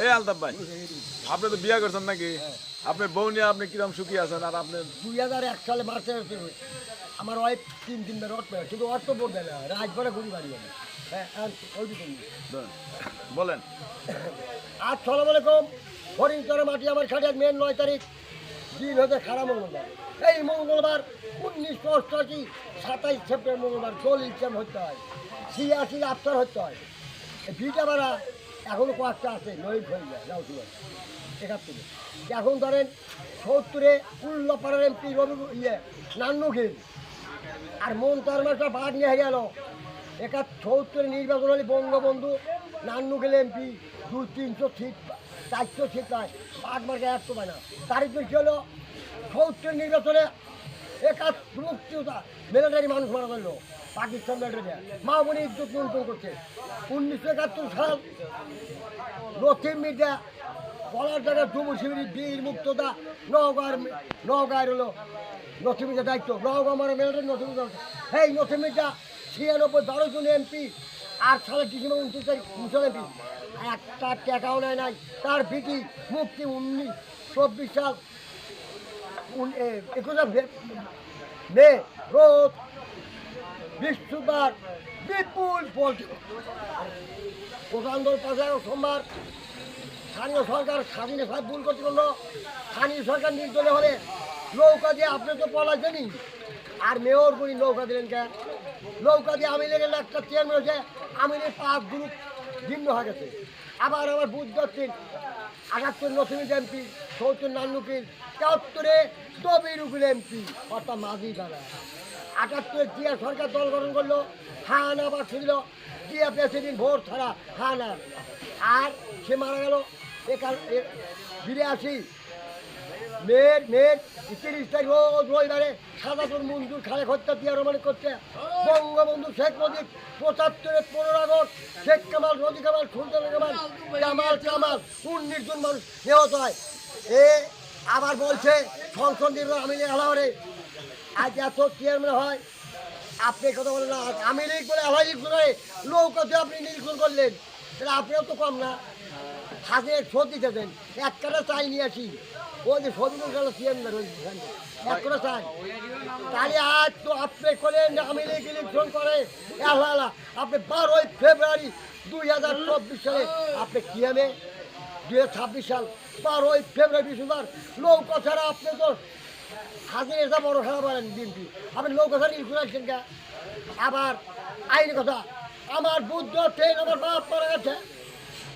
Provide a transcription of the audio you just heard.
এই আলতাফ ভাই, আপনি তো বিয়ে করছেন নাকি? আপনার বউ নিয়ে আপনি কিরকম সুখী আছেন? আর আপনি 2001 সালে মার্চে আমার ওয়াইফ তিনবার অর্থ পেয়ে শুধু অর্থ পড়বে না রাজভরে ঘুরি বাড়ি যাবে। হ্যাঁ ওই বলেন। আসসালামু আলাইকুম। হরিণচর মাটি আমার খাটিয়ার মেন 9 তারিখ দিন হতে খারাপ মঙ্গলবার। এই মঙ্গলবার 1988 27 সেপ্টেম্বর মঙ্গলবার দলিল ক্যাম্প হতে হয়, 86 আফতার হতে হয়। এই ভিটা ভাড়া এখনও কয়েকটা আছে, নই হয়ে যায় যাও ঠিক আছে 71। এখন ধরেন 70-এ উল্লাপাড়ার এমপি রবি নান্নুখিল আর মন তার মাসটা ভাগ নিয়ে গেল। 71 নির্বাচন হলে বঙ্গবন্ধু নান্নুখিল এমপি 200-300 সিট 400 সিট পায়, ভাগ মার্কে 100 পায় না। তারিখ কী হলো 70 নির্বাচনে মুক্তিযোদ্ধা মিলিটারি মানুষ মারা গেল পাকিস্তান মিলিটারি মাহবুনি ইজ্জত লুণ্ঠন করছে। 1971 সাল নথিম মির্জা বলার জায়গায় যুব শিবির বীর মুক্তদা নওগাঁয়ের হলো নথিম মির্জা দায়িত্ব নওগাঁ মারা মিলিটারি নথিম মির্জা। এই নথিম মির্জা 96 12 জন এমপি আর সালে ডিসেম্বর 29 তারিখ মুসল এমপি একটা টাকাও নেয় নাই। তার বিটি মুক্তি 1924 সাল 21 মে রোজ বৃহস্পতিবার বিপুল প্রধানদল পাশে সোমবার স্থানীয় সরকার স্বাধীন ভুল করতে পারলো। স্থানীয় সরকার নির্দলীয় হলে নৌকা দিয়ে আপনি তো পলাইছেনই, আর মেয়র করি নৌকা দিলেন কেন? নৌকা দিয়ে আমি লেগে একটা চেয়ারম্যান হয়েছে, আমি 5 গ্রুপ ভিন্ন হয়ে গেছে। আবার আমার বুধবার দিন 78 নথিম এমপি, 70 নান্নুকিল, 73-এ দবির উকিল এমপি অর্থাৎ মাঝি দাদা। 78-এ জিয়া সরকার দল গঠন করলো, হান আবার ছিল জিয়া প্রেসিডেন্ট ভোট ছাড়া হান আর সে মারা গেল। ফিরে আসি মেয়ের 30 তারিখ রোজ রবিবারে সাদাপুর মঞ্জুর খালেক হত্যা দিয়া রোমানিক করছে। বঙ্গবন্ধু শেখ মুজিব 75-এ 15 আগস্ট শেখ কামাল, রদি কামাল, সুলতান কামাল, কামাল 19 জন মানুষ নিহত হয়। আবার বলছে সংসদ নির্বাচন আমি এলাওয়ারে আজ এত চেয়ারম্যান হয়। আপনি কথা বলেন না, আমি লীগ বলে আলাই করে নৌকাতে আপনি নিরীক্ষণ করলেন, তাহলে আপনিও তো কম না। হাতে শোধ দিতেছেন, এক কাটা চাই নিয়ে আসি ওই যে শোধগুলো গেল চেয়ারম্যান এক কাটা চাই। তাহলে আজ তো আপনি করলেন আমি লীগ ইলেকশন করে আল্লাহ আপনি 12 ফেব্রুয়ারি 2024 সালে আপনি কি হবে 2026 সাল 12 ফেব্রুয়ারি বৃহস্পতিবার নৌকা ছাড়া আপনি তো হাজির এসে বড় খেলা বলেন বিএনপি, আপনি নৌকা ছাড়া ইলেকশন আসছেন কে? আবার আইনি কথা, আমার বুদ্ধ ট্রেন আমার বাপ মারা গেছে